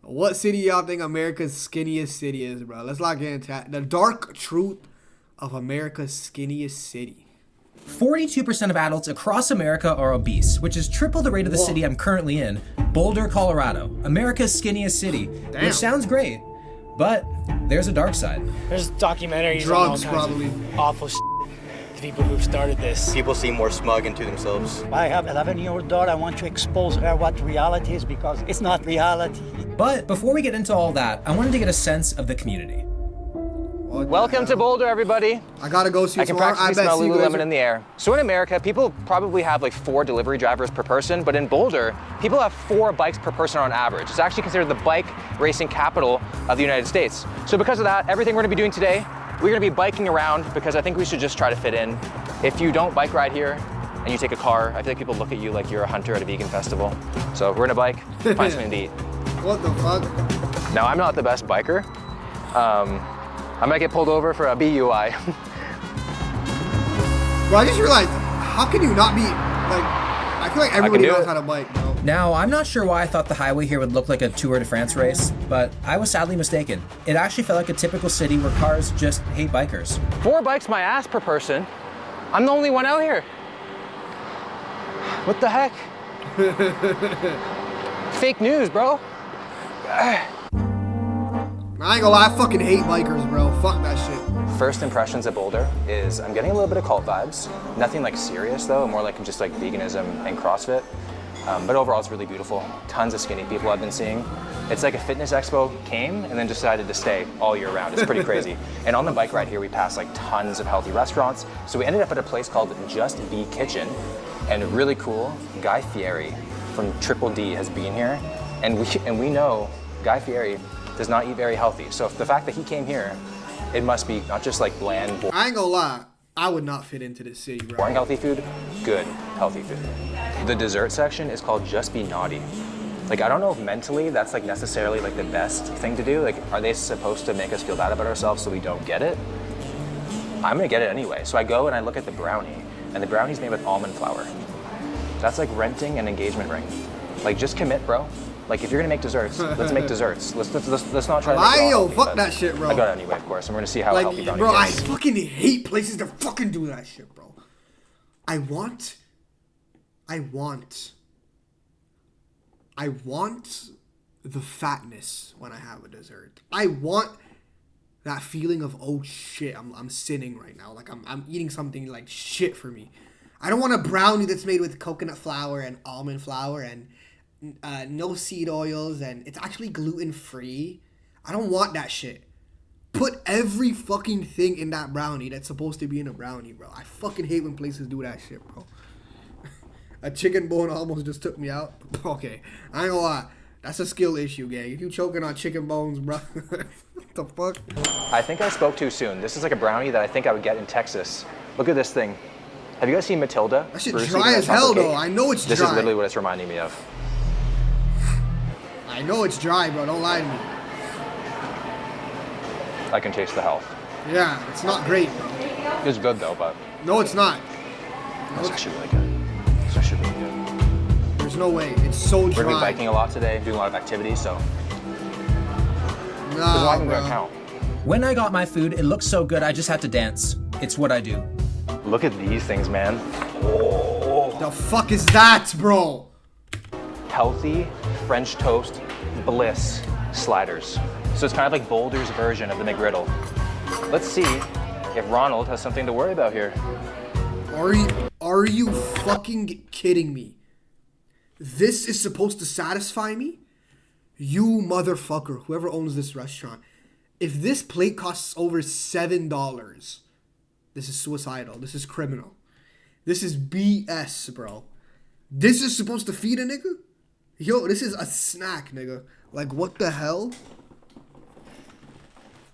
What city y'all think America's skinniest city is, bro? Let's lock in chat. The dark truth of America's skinniest city. 42% of adults across America are obese, which is triple the rate of the city I'm currently in, Boulder, Colorado. America's skinniest city, which sounds great, but there's a dark side. There's documentaries Drugs, on all kinds probably. of awful shit. People who've started this. People seem more smug into themselves. I have 11-year-old daughter. I want to expose her what reality is because it's not reality. But before we get into all that, I wanted to get a sense of the community. Welcome to Boulder, everybody. I gotta go see. I can practically smell Lululemon in the air. So in America, people probably have like 4 delivery drivers per person, but in Boulder, people have 4 bikes per person on average. It's actually considered the bike racing capital of the United States. So because of that, everything we're gonna be doing today, we're gonna be biking around because I think we should just try to fit in. If you don't bike ride here and you take a car, I feel like people look at you like you're a hunter at a vegan festival. So we're gonna bike, find something to eat. What the fuck? Now, I'm not the best biker. I might get pulled over for a BUI. Bro, I just realized, how can you not be, like, I feel like everybody knows how to bike, bro. Now, I'm not sure why I thought the highway here would look like a Tour de France race, but I was sadly mistaken. It actually felt like a typical city where cars just hate bikers. 4 bikes my ass per person. I'm the only one out here. What the heck? Fake news, bro. I ain't gonna lie, I fucking hate bikers, bro. Fuck that shit. First impressions at Boulder is I'm getting a little bit of cult vibes. Nothing like serious though, more like just like veganism and CrossFit. But overall it's really beautiful. Tons of skinny people I've been seeing. It's like a fitness expo came and then decided to stay all year round. It's pretty crazy. And on the bike ride here, we passed like tons of healthy restaurants. So we ended up at a place called Just Be Kitchen. And really cool, Guy Fieri from Triple D has been here. And we know Guy Fieri does not eat very healthy. So if the fact that he came here, it must be not just like bland, I ain't gonna lie, I would not fit into this city, bro. boring healthy food, good healthy food. The dessert section is called Just Be Naughty. Like, I don't know if mentally that's like necessarily like the best thing to do. Like, are they supposed to make us feel bad about ourselves so we don't get it? I'm gonna get it anyway. So I go and I look at the brownie, and the brownie's made with almond flour. That's like renting an engagement ring. Like, just commit, bro. Like, if you're gonna make desserts, let's make desserts. Let's not try to make it all healthy, fuck that shit, bro. I got it anyway, of course. And we're gonna see how healthy brownie bro, gets. I fucking hate places that fucking do that shit, bro. I want the fatness when I have a dessert. I want that feeling of, oh shit, I'm sinning right now. Like I'm eating something like shit for me. I don't want a brownie that's made with coconut flour and almond flour and no seed oils and it's actually gluten free. I don't want that shit. Put every fucking thing in that brownie that's supposed to be in a brownie, bro. I fucking hate when places do that shit, bro. A chicken bone almost just took me out. Okay, I ain't gonna lie. That's a skill issue, gang. If you choking on chicken bones, bro. What the fuck? I think I spoke too soon. This is like a brownie that I think I would get in Texas. Look at this thing. Have you guys seen Matilda? That shit Bruce dry eating as that hell, chocolate though. cake? I know it's This dry. is literally what it's reminding me of. I know it's dry, bro. Don't lie to me. I can taste the health. Yeah, it's not great, bro. It's good though, but No, it's not. it's actually really good. It's actually really good. There's no way. It's so We're dry. gonna be biking a lot today, doing a lot of activities, so there's Nah, not even bro. gonna count. When I got my food, it looked so good I just had to dance. It's what I do. Look at these things, man. The fuck is that, bro? Healthy French toast bliss sliders. So it's kind of like Boulder's version of the McGriddle. Let's see if Ronald has something to worry about here. Are you fucking kidding me? This is supposed to satisfy me? You motherfucker, whoever owns this restaurant. If this plate costs over $7, this is suicidal. This is criminal. This is BS, bro. This is supposed to feed a nigga? Yo, this is a snack, nigga. Like, what the hell?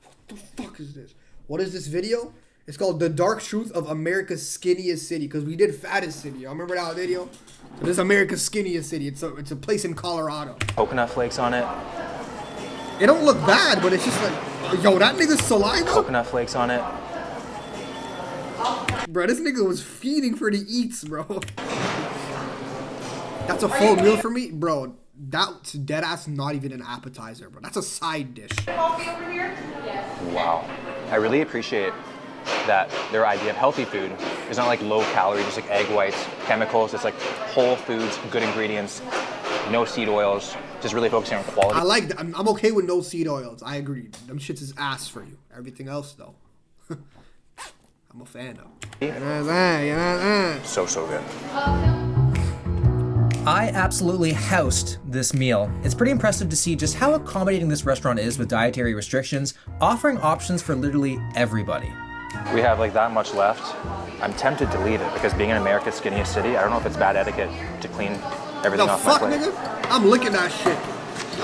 What the fuck is this? What is this video? It's called The Dark Truth of America's Skinniest City. Because we did Fattest City. Y'all remember that video? So this is America's Skinniest City. It's a place in Colorado. Coconut flakes on it. It don't look bad, but it's just like, yo, that nigga's saliva? Coconut flakes on it. Bro, this nigga was feeding for the eats, bro. That's a full meal for me? Bro, That's dead ass not even an appetizer, bro. That's a side dish. Coffee over here? Yes. Wow. I really appreciate that their idea of healthy food is not like low calorie, just like egg whites, chemicals. It's like whole foods, good ingredients, no seed oils, just really focusing on quality. I like that. I'm okay with no seed oils. I agree. Them shits is ass for you. Everything else, though, I'm a fan of. So good. I absolutely housed this meal. It's pretty impressive to see just how accommodating this restaurant is with dietary restrictions, offering options for literally everybody. We have like that much left. I'm tempted to leave it because being in America's skinniest city, I don't know if it's bad etiquette to clean everything The off fuck, my plate. nigga? I'm licking that shit.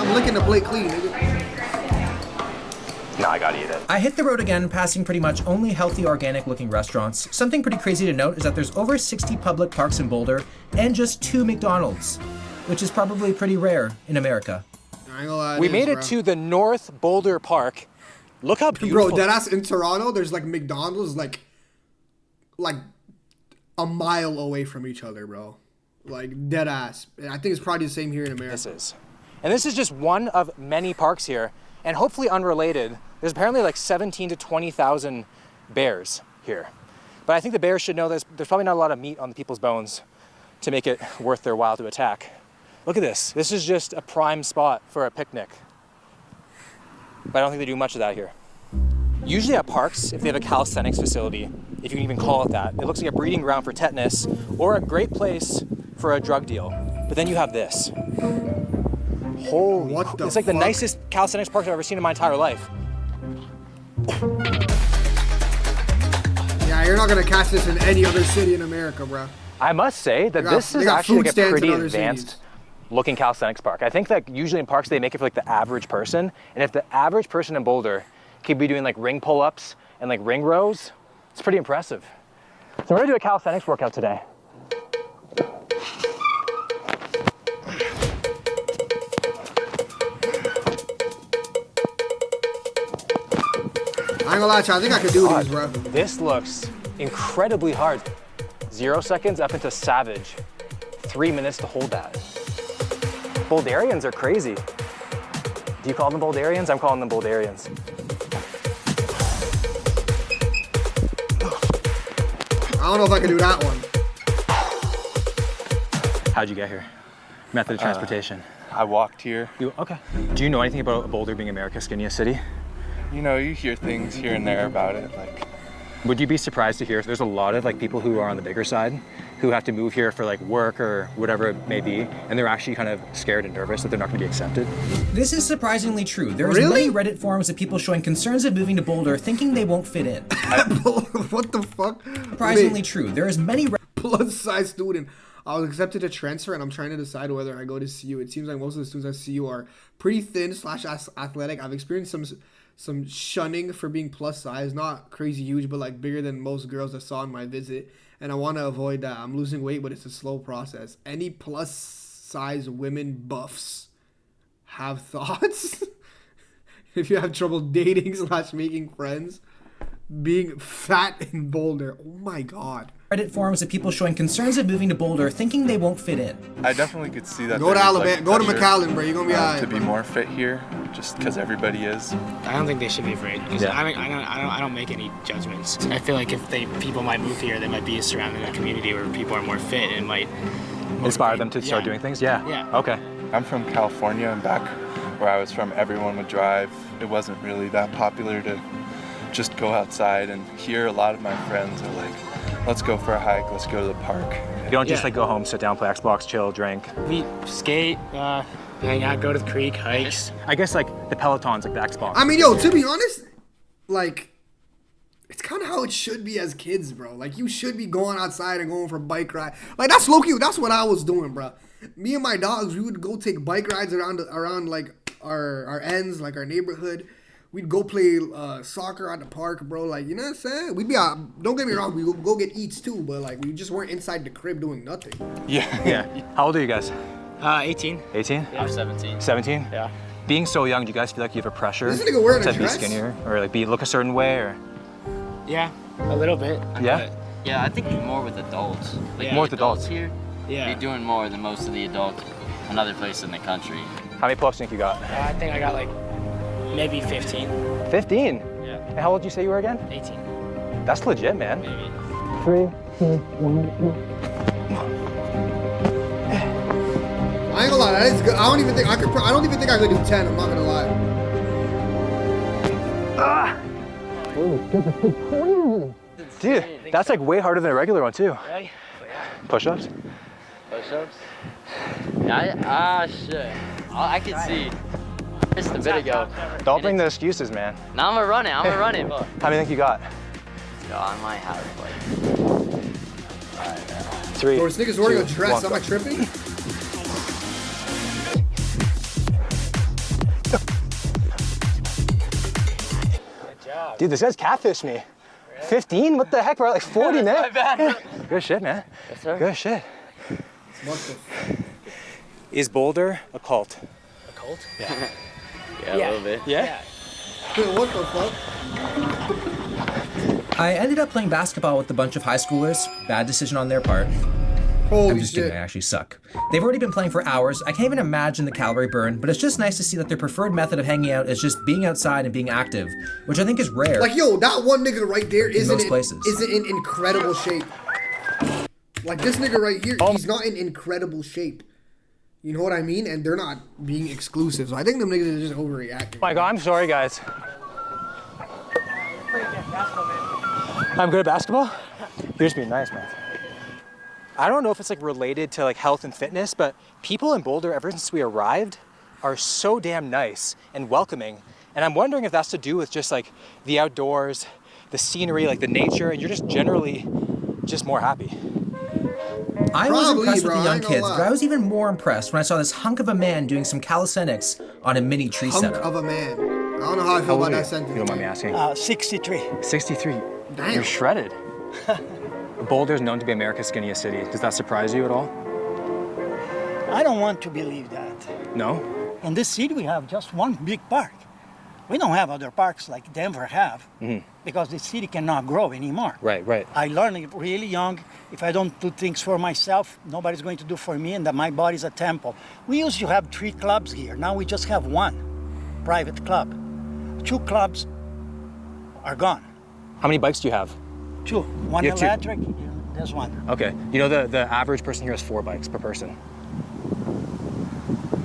I'm licking the plate clean, nigga. No, I gotta eat it. I hit the road again, passing pretty much only healthy, organic-looking restaurants. Something pretty crazy to note is that there's over 60 public parks in Boulder and just 2 McDonald's, which is probably pretty rare in America. I ain't gonna lie, We made it to the North Boulder Park. Look how beautiful. Bro, deadass in Toronto, there's like McDonald's like a mile away from each other, bro. Like deadass. And I think it's probably the same here in America. This is. And this is just one of many parks here. And hopefully unrelated, there's apparently like 17 to 20,000 bears here. But I think the bears should know there's probably not a lot of meat on the people's bones to make it worth their while to attack. Look at this. This is just a prime spot for a picnic. But I don't think they do much of that here. Usually at parks, if they have a calisthenics facility, if you can even call it that, it looks like a breeding ground for tetanus or a great place for a drug deal. But then you have this. Holy, What the it's like the fuck? nicest calisthenics park I've ever seen in my entire life. Yeah, you're not gonna catch this in any other city in America, bro. I must say that this they is got actually food like a stands in pretty other advanced cities. looking calisthenics park. I think that usually in parks they make it for like the average person. And if the average person in Boulder could be doing like ring pull-ups and like ring rows, it's pretty impressive. So we're gonna do a calisthenics workout today. I ain't gonna lie to you, I think I could do these, bro. This looks incredibly hard. 0 seconds up into savage. 3 minutes to hold that. Boulderians are crazy. Do you call them Boulderians? I'm calling them Boulderians. I don't know if I can do that one. How'd you get here? Method of transportation. I walked here. Okay. Do you know anything about Boulder being America's skinniest city? You know, you hear things here and there about it, like. Would you be surprised to hear there's a lot of like people who are on the bigger side who have to move here for like work or whatever it may be, and they're actually kind of scared and nervous that they're not going to be accepted? This is surprisingly true. There's Really? many Reddit forums of people showing concerns of moving to Boulder, thinking they won't fit in. What the fuck? Surprisingly true. There is many Plus size student. I was accepted to transfer and I'm trying to decide whether I go to CU. It seems like most of the students at CU are pretty thin / athletic. I've experienced some shunning for being plus size, not crazy huge, but like bigger than most girls I saw in my visit. And I want to avoid that. I'm losing weight, but it's a slow process. Any plus size women buffs have thoughts? If you have trouble dating / making friends, being fat in Boulder. Oh my God. Reddit forums of people showing concerns of moving to Boulder, thinking they won't fit in. I definitely could see that. Go to there is, Alabama. like, Go to pressure, McAllen, bro. You're gonna be alright. to be more fit here, just because everybody is. I don't think they should be afraid. 'Cause Yeah. I don't make any judgments. I feel like if people might move here, they might be surrounded in a community where people are more fit and it might Inspire them to start Yeah. doing things? Yeah. Yeah. Okay. I'm from California, and back where I was from, everyone would drive. It wasn't really that popular to just go outside, and here a lot of my friends are like, let's go for a hike, let's go to the park. You don't just Yeah. like go home, sit down, play Xbox, chill, drink. we skate, hang out, go to the creek, hikes. I guess like the Pelotons, like the Xbox. I mean, yo, to be honest, like, it's kind of how it should be as kids, bro. Like, you should be going outside and going for bike ride. Like, that's low-key. That's what I was doing, bro. Me and my dogs, we would go take bike rides around like our ends, like our neighborhood. We'd go play soccer at the park, bro. Like, you know what I'm saying? We'd be out. Don't get me wrong. We would go get eats too, but like, we just weren't inside the crib doing nothing. Yeah. Yeah. How old are you guys? 18. 18? I'm 17. 17? Yeah. Being so young, do you guys feel like you have a pressure This nigga wearing a to be dress? skinnier or like look a certain way or? Yeah, a little bit. Yeah? Yeah, I think more with adults. Like Yeah. More with adults. here, Yeah. you're doing more than most of the adults. another place in the country. How many pull-ups do you think you got? I think I got like maybe 15. 15? Yeah. And how old did you say you were again? 18. That's legit, man. Maybe. 3, 2, 1. I ain't gonna lie, that is good. I don't even think I could do 10. I'm not gonna lie. Dude, that's like way harder than a regular one too. Right? Push-ups? Push-ups? Shit. I can see. Just a bit ago. Don't bring the excuses, man. Now I'm gonna run it. But How many think you got? yo, I might have like. 3. Bro, this nigga's wearing a 2, dress. 1, Am I go. tripping? Dude, this guy's catfished me. 15? What the heck? We're at like 40, man. My bad. Good shit, man. Yes, sir. Good shit. What the Is Boulder a cult? A cult? Yeah, a little bit. Yeah? What the fuck? I ended up playing basketball with a bunch of high schoolers. Bad decision on their part. Holy I'm just shit. kidding, I actually suck. They've already been playing for hours. I can't even imagine the calorie burn, but it's just nice to see that their preferred method of hanging out is just being outside and being active, which I think is rare. Like, yo, that one nigga right there isn't most in incredible shape. Like, this nigga right here, he's not in incredible shape. You know what I mean? And they're not being exclusive. So I think them niggas are just overreacting. Oh my God, I'm sorry, guys. I'm good at basketball? You're just being nice, man. I don't know if it's like related to like health and fitness, but people in Boulder, ever since we arrived, are so damn nice and welcoming. And I'm wondering if that's to do with just like the outdoors, the scenery, like the nature, and you're just generally just more happy. I was Probably, impressed bro, with the I young ain't gonna kids, lie. but I was even more impressed when I saw this hunk of a man doing some calisthenics on a mini tree Hunk setup. of a man. I don't know how I feel old about are that you? sentence. You don't mind me asking? 63. 63. Damn. You're shredded. Boulder's known to be America's skinniest city. Does that surprise you at all? I don't want to believe that. No? In this city, we have just one big park. We don't have other parks like Denver have because the city cannot grow anymore. Right, right. I learned it really young. If I don't do things for myself, nobody's going to do for me, and that my body's a temple. We used to have 3 clubs here. Now we just have 1 private club. 2 clubs are gone. How many bikes do you have? 2. One You have 2? electric. There's 1. Okay. You know the average person here has 4 bikes per person.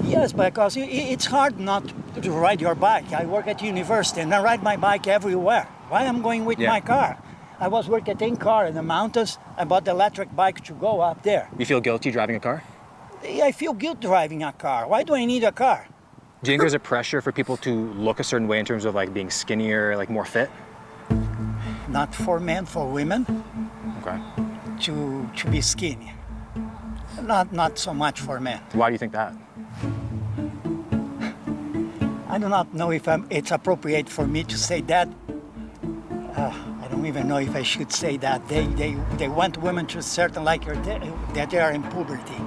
Yes, because it's hard not to ride your bike. I work at university and I ride my bike everywhere. Why am I going with my car? I was working in car in the mountains. I bought the electric bike to go up there. You feel guilty driving a car? I feel guilt driving a car. Why do I need a car? Do you think there's a pressure for people to look a certain way in terms of like being skinnier, like more fit? Not for men, for women. Okay. To be skinny. Not so much for men. Why do you think that? I do not know if it's appropriate for me to say that. I don't even know if I should say that. They want women to certain like that they are in puberty.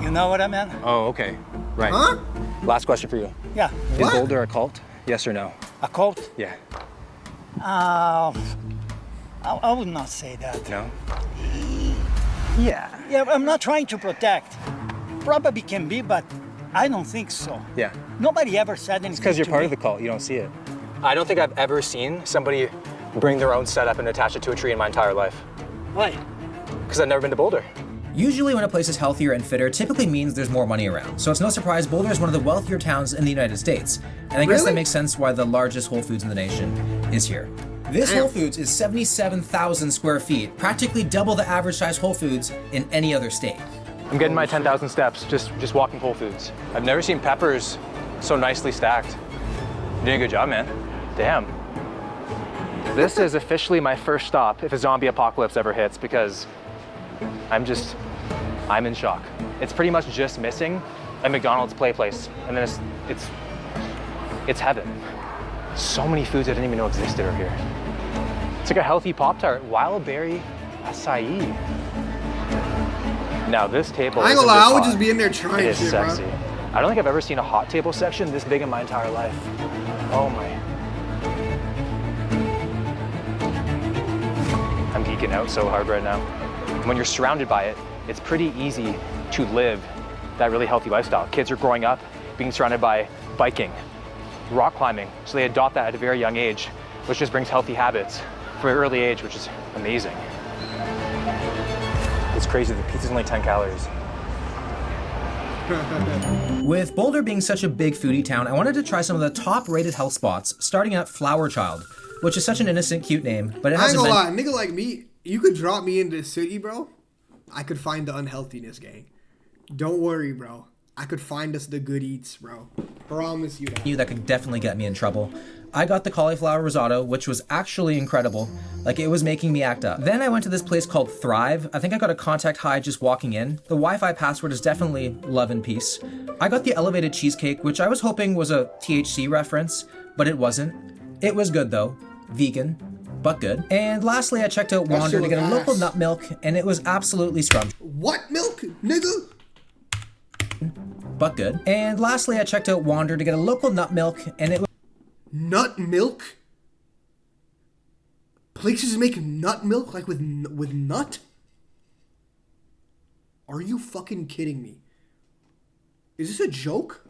You know what I mean? Oh, okay. Right. Huh? Last question for you. Yeah. Is Boulder a cult? Yes or no? A cult? Yeah. I would not say that. No? Yeah. Yeah, I'm not trying to protect. Probably can be, but I don't think so. Yeah. Nobody ever said anything. It's because you're to part me. of the cult. You don't see it. I don't think I've ever seen somebody bring their own setup and attach it to a tree in my entire life. Why? Because I've never been to Boulder. Usually when a place is healthier and fitter, typically means there's more money around. So it's no surprise Boulder is one of the wealthier towns in the United States. And I guess Really? that makes sense why the largest Whole Foods in the nation is here. This Damn. Whole Foods is 77,000 square feet, practically double the average size Whole Foods in any other state. I'm getting my 10,000 steps just walking Whole Foods. I've never seen peppers so nicely stacked. You're doing a good job, man. Damn. This is officially my first stop if a zombie apocalypse ever hits because I'm in shock. It's pretty much just missing a McDonald's play place, and then it's heaven. So many foods I didn't even know existed are here. It's like a healthy Pop-Tart, wild berry acai. Now this table I ain't isn't gonna lie, just I would hot. just be in there trying It is shit, sexy. bro. I don't think I've ever seen a hot table section this big in my entire life. Oh my. I'm geeking out so hard right now. When you're surrounded by it, it's pretty easy to live that really healthy lifestyle. Kids are growing up being surrounded by biking, rock climbing, so they adopt that at a very young age, which just brings healthy habits from an early age, which is amazing. It's crazy, the pizza's only 10 calories. With Boulder being such a big foodie town, I wanted to try some of the top-rated health spots, starting at Flower Child, which is such an innocent, cute name, but it I ain't hasn't gonna been... lie, nigga like me, you could drop me into the city, bro. I could find the unhealthiness, gang. Don't worry, bro. I could find us the good eats, bro. Promise you that. That could definitely get me in trouble. I got the cauliflower risotto, which was actually incredible. Like, it was making me act up. Then I went to this place called Thrive. I think I got a contact high just walking in. The Wi-Fi password is definitely love and peace. I got the elevated cheesecake, which I was hoping was a THC reference, but it wasn't. It was good though. Vegan, but good. And lastly, I checked out Wander to get a local nut milk, and it was absolutely scrumptious. What milk, nigga? But good. And lastly, I checked out Wander to get a local nut milk, and it was... Nut milk? Places make nut milk like with nut? Are you fucking kidding me? Is this a joke?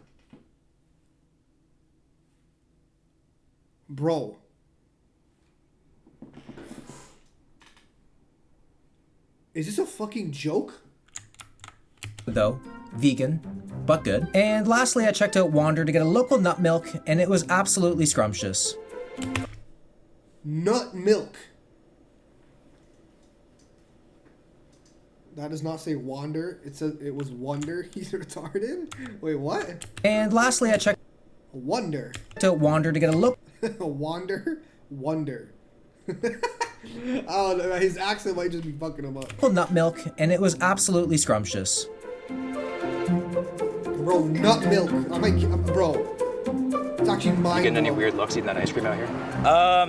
Bro. Is this a fucking joke? Though, vegan, but good. And lastly, I checked out Wander to get a local nut milk, and it was absolutely scrumptious. Nut milk. That does not say Wander. It was Wonder. He's retarded. Wait, what? And lastly, I checked out Wander to get a look. Wonder. Oh, his accent might just be fucking him up. Nut milk, and it was absolutely scrumptious. Bro, nut milk. Bro. It's actually mine. You getting any weird looks eating that ice cream out here?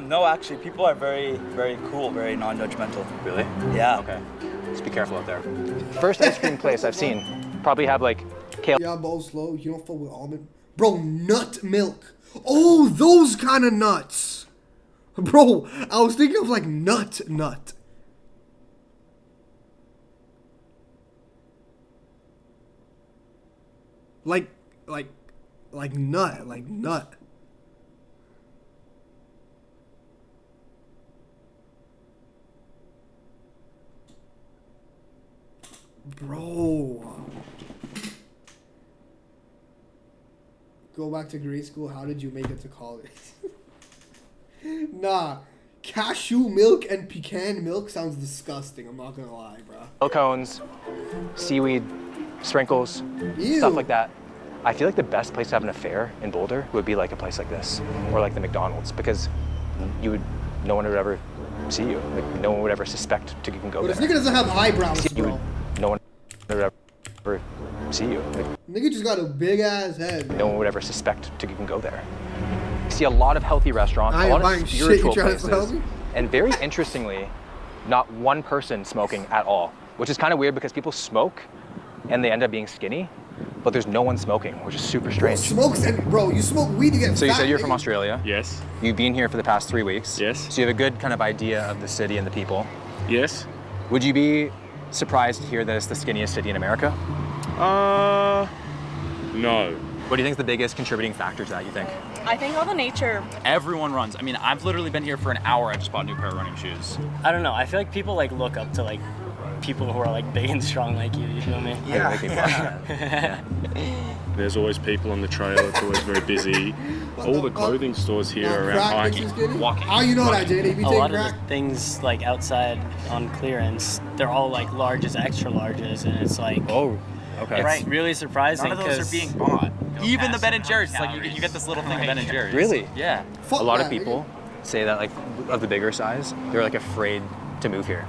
No, actually, people are very, very cool, very non-judgmental. Really? Yeah. Okay. Just be careful out there. First ice cream place I've seen. Probably have like kale. Yeah, bow slow. You don't fuck with almond. Bro, nut milk. Oh, those kind of nuts. Bro, I was thinking of like nut. Like nut. Bro. Go back to grade school. How did you make it to college? Nah. Cashew milk and pecan milk sounds disgusting. I'm not gonna lie, bro. Milk cones, seaweed, sprinkles, Ew. stuff like that. I feel like the best place to have an affair in Boulder would be like a place like this, or like the McDonald's, because no one would ever see you. Like, no one would ever suspect you can go But there. this nigga doesn't have eyebrows, bro. No one would ever see you. Like, Nigga just got a big ass head. no one would ever suspect you can go there. See a lot of healthy restaurants, I a am lot buying of shit, spiritual you trying to places, tell me? and very interestingly, not one person smoking at all, which is kind of weird because people smoke and they end up being skinny, but there's no one smoking, which is super strange. Bro, you smoke weed to get So you fat, said you're nigga. from Australia? Yes. You've been here for the past 3 weeks? Yes. So you have a good kind of idea of the city and the people? Yes. Would you be surprised to hear that it's the skinniest city in America? No. What do you think is the biggest contributing factor to that, you think? I think all the nature. Everyone runs. I mean, I've literally been here for an hour. I just bought a new pair of running shoes. I don't know. I feel like people like look up to like people who are like big and strong like you. You feel me? Yeah. There's always people on the trail. It's always very busy. All the clothing stores here are around hiking, walking. How you know that, JD? A lot of the things like outside on clearance, they're all like larges, extra larges, and it's like okay. It's really surprising. None of those are being bought. Even the Ben and Jerry's, it's like you get this little thing of Ben and Jerry's. Really? Yeah. A lot of people say that, like, of the bigger size, they're like afraid to move here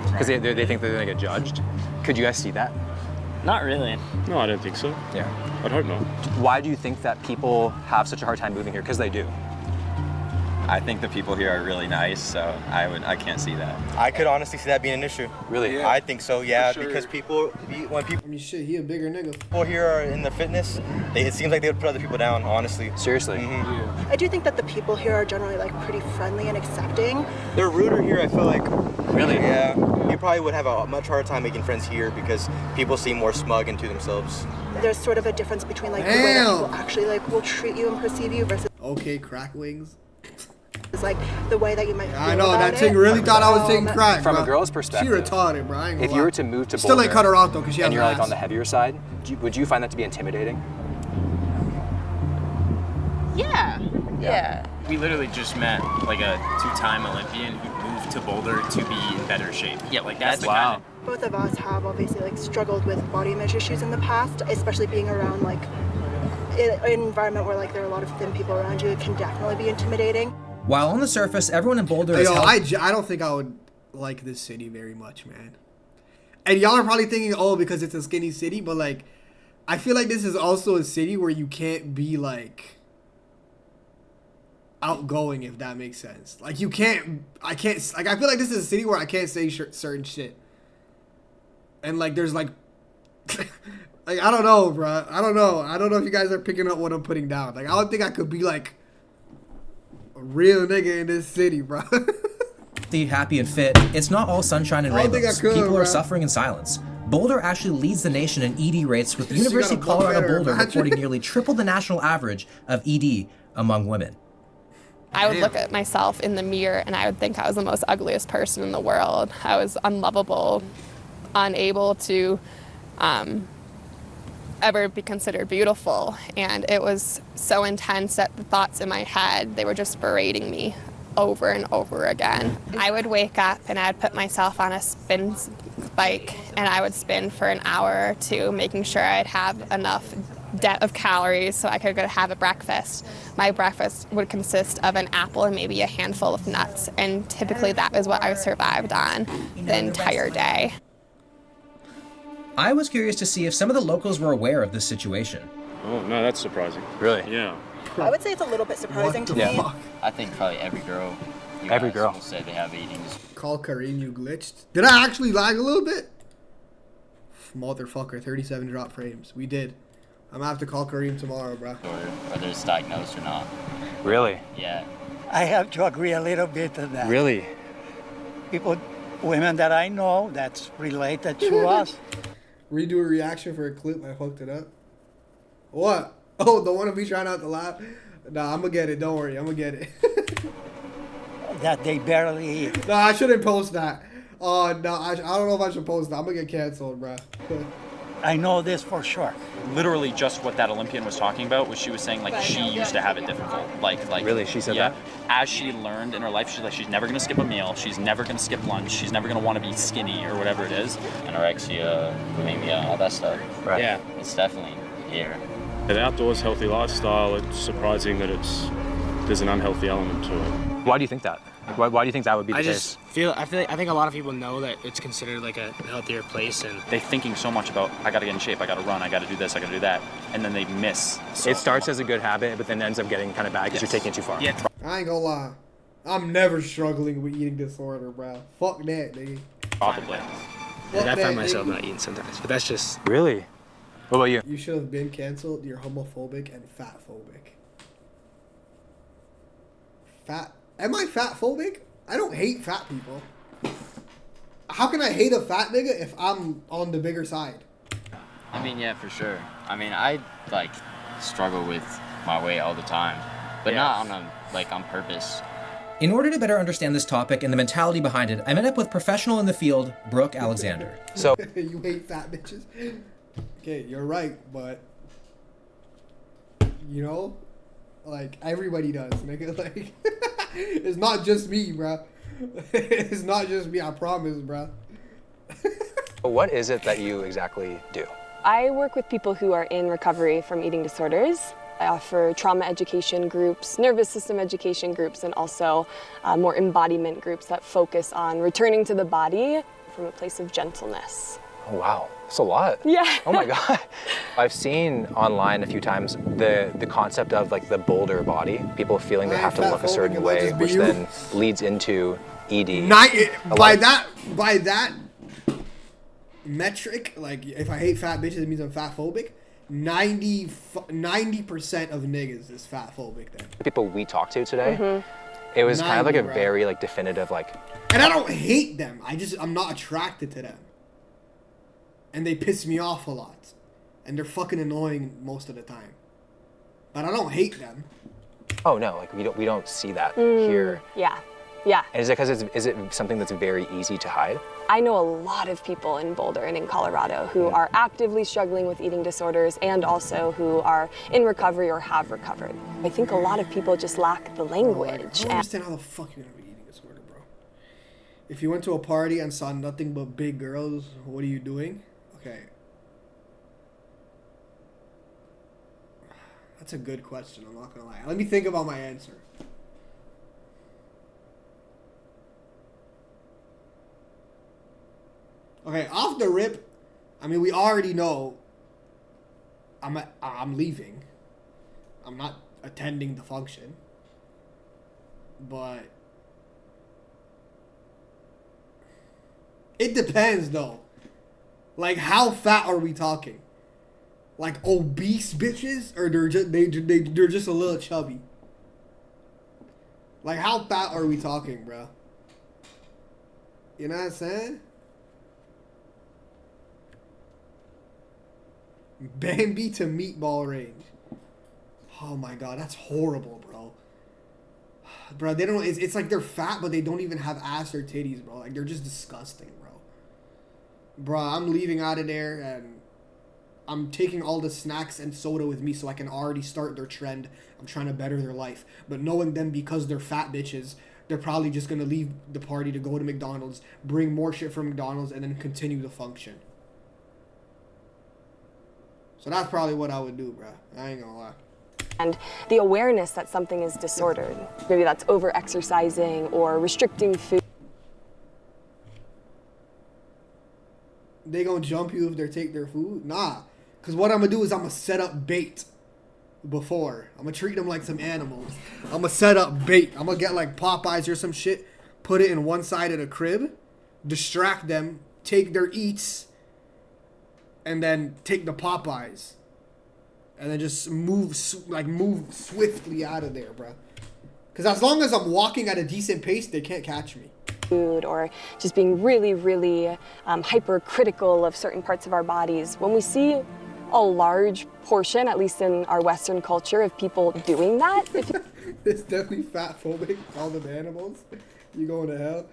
because they think they're gonna get judged. Could you guys see that? Not really. No, I don't think so. Yeah. I'd hope not. Why do you think that people have such a hard time moving here? Because they do. I think the people here are really nice, so I can't see that. I could honestly see that being an issue. Really? Yeah. I think so, yeah, For sure. because when people I mean, shit, he a bigger nigga. people here are in the fitness, it seems like they would put other people down, honestly. Seriously? Mm-hmm. I do think that the people here are generally like pretty friendly and accepting. They're ruder here, I feel like. Really? Yeah. You probably would have a much harder time making friends here because people seem more smug into themselves. There's sort of a difference between like the way that people actually like will treat you and perceive you versus Okay, crack wings. like the way that you might feel I know, about that chick it. really thought I was taking crack, From bro. a girl's perspective, She retarded, bro. I ain't gonna if you lie. were to move to Still Boulder, ain't cut her out though, because she has and you're like ass. on the heavier side, would you find that to be intimidating? Yeah. We literally just met like a 2-time Olympian who moved to Boulder to be in better shape. Yeah, like that's the kind of... Both of us have obviously like struggled with body image issues in the past, especially being around like an environment where like there are a lot of thin people around you. It can definitely be intimidating. While on the surface, everyone in Boulder is Yo, healthy. I don't think I would like this city very much, man. And y'all are probably thinking, oh, because it's a skinny city, but like, I feel like this is also a city where you can't be like outgoing, if that makes sense. Like I can't, like I feel like this is a city where I can't say certain shit. And like, there's like, like, I don't know, bro. I don't know if you guys are picking up what I'm putting down. Like, I don't think I could be like a real nigga in this city, bro. Happy and fit, it's not all sunshine and I don't think rainbows. I could, People bro. are suffering in silence. Boulder actually leads the nation in ED rates, with the She University of got a bump Colorado better, Boulder imagine. reporting nearly triple the national average of ED among women. I would look at myself in the mirror and I would think I was the most ugliest person in the world. I was unlovable, unable to ever be considered beautiful. And it was so intense that the thoughts in my head, they were just berating me over and over again. I would wake up and I'd put myself on a spin bike and I would spin for an hour or two, making sure I'd have enough debt of calories so I could go have a breakfast. My breakfast would consist of an apple and maybe a handful of nuts, and typically that is what I survived on the entire day. I was curious to see if some of the locals were aware of this situation. Oh, no, that's surprising. Really? Yeah. I would say it's a little bit surprising to me. I think probably every girl. Will say they have eating disorders. Call Kareem, you glitched. Did I actually lag a little bit? Motherfucker, 37 drop frames. We did. I'm gonna have to call Kareem tomorrow, bro. Whether it's diagnosed or not. Really? Yeah. I have to agree a little bit to that. Really? Women that I know that's related to us. Redo a reaction for a clip. I fucked it up. What? Oh, the one of me trying not to laugh? Nah, I'm gonna get it. Don't worry. I'm gonna get it. That they barely eat. Nah, I shouldn't post that. Oh, no. I don't know if I should post that. I'm gonna get canceled, bro. I know this for sure. Literally just what that Olympian was talking about was she was saying like she used to have it difficult. Like really, she said that? As she learned in her life, she's never gonna skip a meal, she's never gonna skip lunch, she's never gonna want to be skinny or whatever it is. Anorexia, bulimia, all that stuff. Right. Yeah. It's definitely here. The outdoors healthy lifestyle, it's surprising that there's an unhealthy element to it. Why do you think that? Why do you think that would be the case? I think a lot of people know that it's considered like a healthier place, and They're thinking so much about, I gotta get in shape, I gotta run, I gotta do this, I gotta do that, and then they miss. It starts as a good habit, but then ends up getting kind of bad because you're taking it too far. Yeah. I ain't gonna lie. I'm never struggling with eating disorder, bro. Fuck that, nigga. Probably. Fuck I that, find myself nigga. not eating sometimes, but that's just... Really? What about you? You should have been canceled. You're homophobic and fat phobic. Am I fat phobic? I don't hate fat people. How can I hate a fat nigga if I'm on the bigger side? I mean, yeah, for sure. I mean, I like struggle with my weight all the time, but not on purpose. In order to better understand this topic and the mentality behind it, I met up with professional in the field, Brooke Alexander. So you hate fat bitches? Okay, you're right, but you know, like everybody does, nigga. Like it's not just me, bro. It's not just me. I promise, bro. what is it that you exactly do? I work with people who are in recovery from eating disorders. I offer trauma education groups, nervous system education groups, and also more embodiment groups that focus on returning to the body from a place of gentleness. Oh, wow, that's a lot. Yeah. Oh my God. I've seen online a few times the concept of like the Boulder body, people feeling they have to look a certain way, which then leads into ED. By that metric, like if I hate fat bitches, it means I'm fat phobic. 90% of niggas is fat phobic then. People we talked to today, it was kind of like a very like definitive like. And I don't hate them. I'm not attracted to them. And they piss me off a lot. And they're fucking annoying most of the time. But I don't hate them. Oh no, like we don't see that here. Yeah. Yeah. And is it because is it something that's very easy to hide? I know a lot of people in Boulder and in Colorado who are actively struggling with eating disorders and also who are in recovery or have recovered. I think a lot of people just lack the language. I don't understand how the fuck you're gonna have an eating disorder, bro. If you went to a party and saw nothing but big girls, what are you doing? Okay. That's a good question, I'm not gonna lie. Let me think about my answer. Okay, off the rip, I mean, we already know I'm leaving. I'm not attending the function. But it depends, though. Like, how fat are we talking? Like obese bitches, or they're just a little chubby? Like, how fat are we talking, bro? You know what I'm saying? Bambi to meatball range. Oh my god, that's horrible, bro. Bro, they don't. It's like they're fat, but they don't even have ass or titties, bro. Like they're just disgusting, bro. Bro, I'm leaving out of there, and I'm taking all the snacks and soda with me so I can already start their trend. I'm trying to better their life, but knowing them because they're fat bitches, they're probably just gonna leave the party to go to McDonald's, bring more shit from McDonald's, and then continue the function. So that's probably what I would do, bro. I ain't gonna lie. And the awareness that something is disordered. Maybe that's over-exercising or restricting food. They gonna jump you if they take their food? Nah. Because what I'm gonna do is I'm gonna set up bait before. I'm gonna treat them like some animals. I'm gonna set up bait. I'm gonna get like Popeyes or some shit, put it in one side of the crib, distract them, take their eats, and then take the Popeyes. And then just move swiftly out of there, bro. Because as long as I'm walking at a decent pace, they can't catch me. Food or just being really, really hypercritical of certain parts of our bodies. When we see a large portion, at least in our Western culture, of people doing that. It's definitely fat phobic. Call them animals. You going to hell?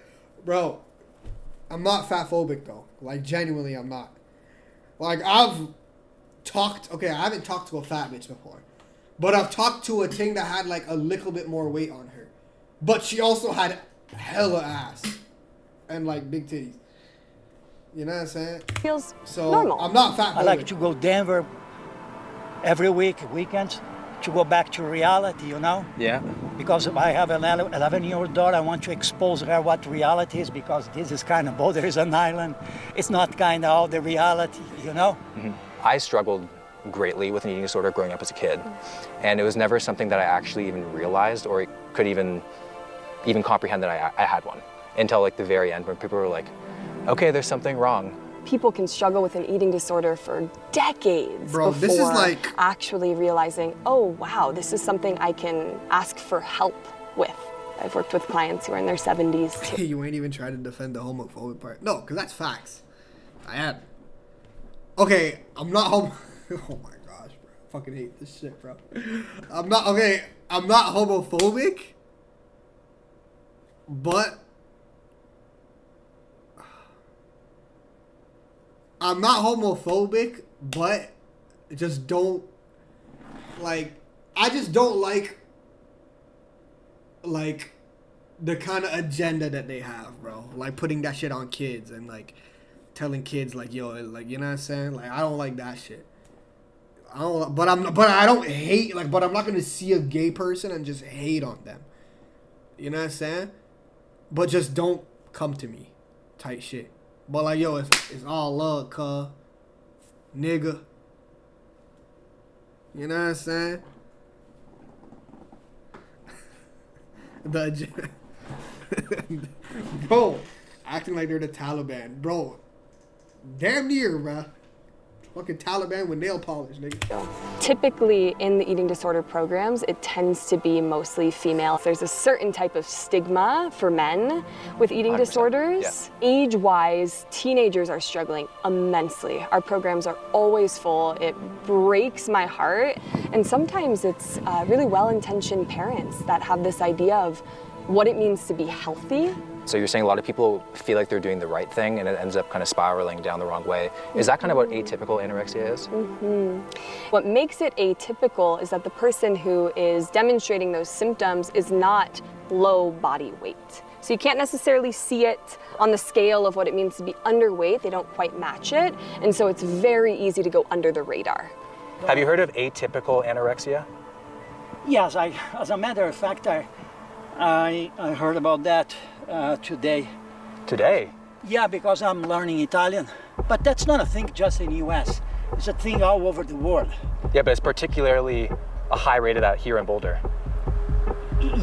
Bro, I'm not fat phobic though. Like genuinely I'm not. Like I haven't talked to a fat bitch before. But I've talked to a thing that had like a little bit more weight on her. But she also had hella ass. And like big titties. You know what I'm saying? Feels so normal. I'm not fat phobic. I like to go Denver every week, weekends, to go back to reality, you know? Yeah. Because if I have an 11-year-old daughter, I want to expose her what reality is, because this is kind of Boulder is an island. It's not kind of all the reality, you know? Mm-hmm. I struggled greatly with an eating disorder growing up as a kid. And it was never something that I actually even realized or could even comprehend that I had one. Until like the very end when people were like, okay, there's something wrong. People can struggle with an eating disorder for decades before this is like actually realizing, oh wow, this is something I can ask for help with. I've worked with clients who are in their 70s too. You ain't even trying to defend the homophobic part. No, because that's facts. I had. Okay, I'm not oh my gosh, bro. I fucking hate this shit, bro. I'm not homophobic, but just don't like. I just don't like the kind of agenda that they have, bro. Like putting that shit on kids and like telling kids like, yo, like, you know what I'm saying? Like I don't like that shit. But I'm not gonna see a gay person and just hate on them. You know what I'm saying? But just don't come to me, type shit. But like, yo, it's all love, cuz. Nigga. You know what I'm saying? Bro, acting like they're the Taliban. Bro, damn near, bruh. Fucking Taliban with nail polish, nigga. Typically in the eating disorder programs, it tends to be mostly female. There's a certain type of stigma for men with eating disorders. Yeah. Age-wise, teenagers are struggling immensely. Our programs are always full. It breaks my heart. And sometimes it's really well-intentioned parents that have this idea of what it means to be healthy. So you're saying a lot of people feel like they're doing the right thing and it ends up kind of spiraling down the wrong way. Is that kind of what atypical anorexia is? What makes it atypical is that the person who is demonstrating those symptoms is not low body weight. So you can't necessarily see it on the scale of what it means to be underweight. They don't quite match it. And so it's very easy to go under the radar. Have you heard of atypical anorexia? Yes, as a matter of fact, I heard about that today. Today? Yeah, because I'm learning Italian. But that's not a thing just in the US. It's a thing all over the world. Yeah, but it's particularly a high rate of that here in Boulder.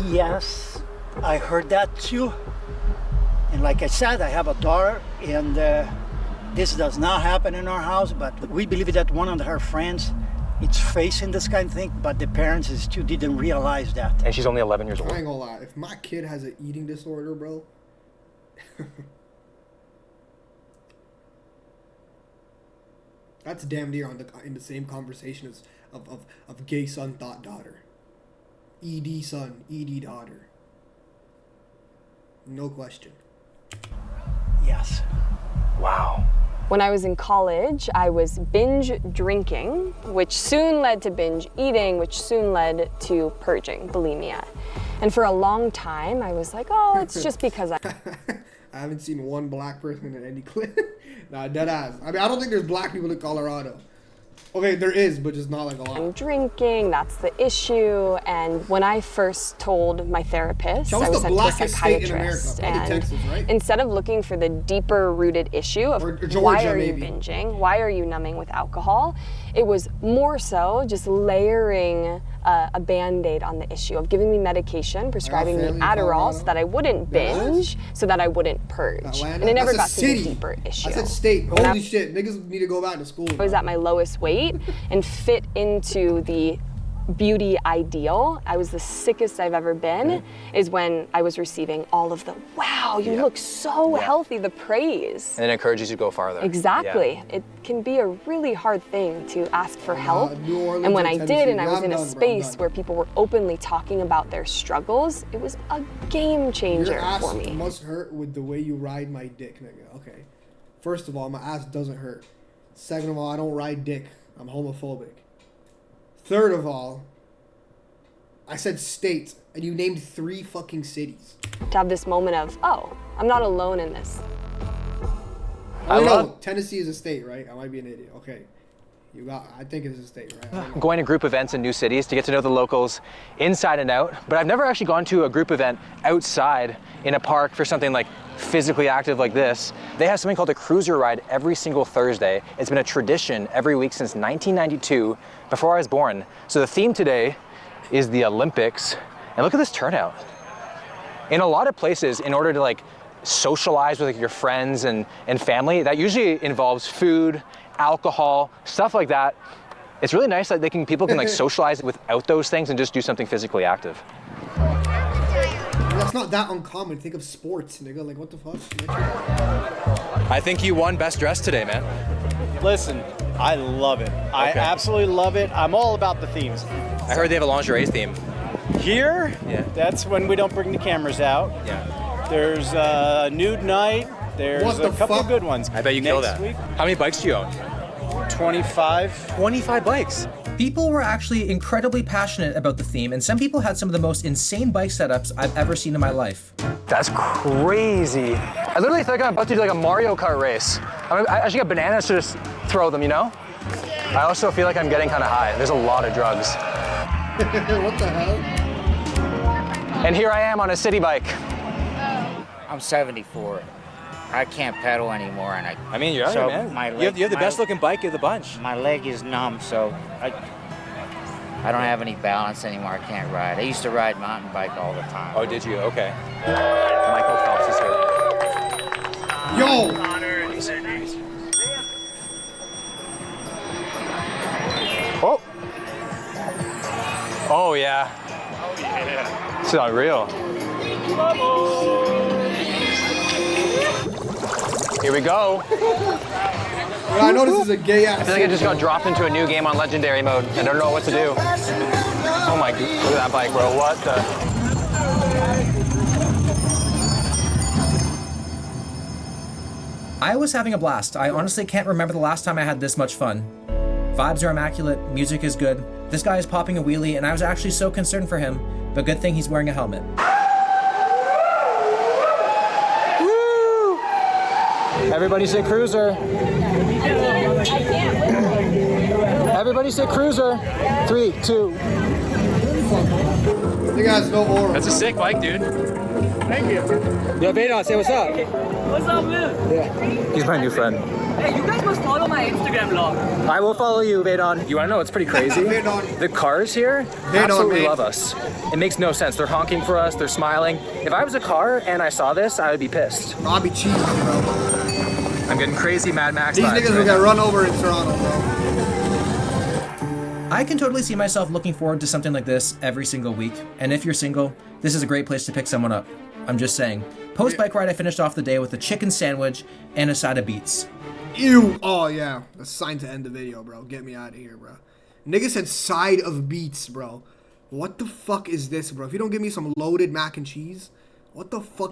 Yes, I heard that too. And like I said, I have a daughter, and this does not happen in our house, but we believe that one of her friends it's facing this kind of thing, but the parents still didn't realize that. And she's only 11 years old. I ain't gonna lie, if my kid has an eating disorder, bro, that's damn near in the same conversation as of gay son, thought daughter. ED son, ED daughter. No question. Yes. Wow. When I was in college, I was binge drinking, which soon led to binge eating, which soon led to purging, bulimia. And for a long time, I was like, oh, it's just because I haven't seen one black person in any clip. Nah, dead ass. I mean, I don't think there's black people in Colorado. Okay, there is, but just not like a lot. I'm drinking, that's the issue. And when I first told my therapist, I was sent to a psychiatrist. And Texas, right? Instead of looking for the deeper rooted issue of why are you binging, why are you numbing with alcohol, it was more so just layering a Band-Aid on the issue of giving me medication, prescribing me Adderall so that I wouldn't binge, so that I wouldn't purge. And it never got to the deeper issue. I said state. Holy shit, niggas need to go back to school. I was at my lowest weight and fit into the beauty ideal. I was the sickest I've ever been is when I was receiving all of the, wow, you look so healthy, the praise. And it encourages you to go farther. Exactly. Yeah. It can be a really hard thing to ask for help. And when I did, and I was in a space where people were openly talking about their struggles, it was a game changer Your ass for me. Must hurt with the way you ride my dick, nigga. Okay. First of all, my ass doesn't hurt. Second of all, I don't ride dick. I'm homophobic. Third of all, I said states, and you named 3 fucking cities. To have this moment of, oh, I'm not alone in this. No, Tennessee is a state, right? I might be an idiot. Okay. I think it's a state, right? Going to group events in new cities to get to know the locals inside and out, but I've never actually gone to a group event outside in a park for something like physically active like this. They have something called a cruiser ride every single Thursday. It's been a tradition every week since 1992, before I was born. So the theme today is the Olympics, and look at this turnout. In a lot of places, in order to like socialize with like, your friends and family, that usually involves food, alcohol, stuff like that. It's really nice that people can like socialize without those things and just do something physically active. That's not that uncommon. Think of sports, nigga. Like, what the fuck? I think you won best dressed today, man. Listen, I love it. Okay. I absolutely love it. I'm all about the themes. I heard they have a lingerie theme. Here? Yeah. That's when we don't bring the cameras out. Yeah. There's a nude night. There's a couple of good ones. I bet you kill that. How many bikes do you own? 25. 25 bikes. People were actually incredibly passionate about the theme, and some people had some of the most insane bike setups I've ever seen in my life. That's crazy. I literally feel like I'm about to do like a Mario Kart race. I actually got bananas to just throw them, you know? I also feel like I'm getting kind of high. There's a lot of drugs. What the hell? And here I am on a city bike. I'm 74. I can't pedal anymore, and I mean, you're out so here, man. My You have the best looking bike of the bunch. My leg is numb, so I don't have any balance anymore. I can't ride. I used to ride mountain bike all the time. Oh, did you? Okay. Michael Phelps is here. Yo! Oh! Oh, yeah. Oh, yeah. It's unreal. Here we go. Yeah, I know this is a gay ass. I feel like I just got dropped into a new game on legendary mode. I don't know what to do. Oh my, look at that bike, bro. What the? I was having a blast. I honestly can't remember the last time I had this much fun. Vibes are immaculate, music is good. This guy is popping a wheelie, and I was actually so concerned for him, but good thing he's wearing a helmet. Woo! Everybody say cruiser. Everybody say cruiser. 3, 2. You guys know aura. That's a sick bike, dude. Thank you. Yo, Vadon, say what's up. What's up, man? Yeah. He's my new friend. Hey, you guys must follow my Instagram vlog. I will follow you, Vadon. You wanna know what's pretty crazy? The cars here absolutely love us. It makes no sense. They're honking for us, they're smiling. If I was a car and I saw this, I would be pissed. I'll be cheesy, bro. I'm getting crazy Mad Max These vibes niggas will get run over in Toronto, bro. I can totally see myself looking forward to something like this every single week, and if you're single, this is a great place to pick someone up. I'm just saying. Post-bike ride, I finished off the day with a chicken sandwich and a side of beets. Ew. Oh, yeah. That's a sign to end the video, bro. Get me out of here, bro. Nigga said side of beets, bro. What the fuck is this, bro? If you don't give me some loaded mac and cheese, what the fuck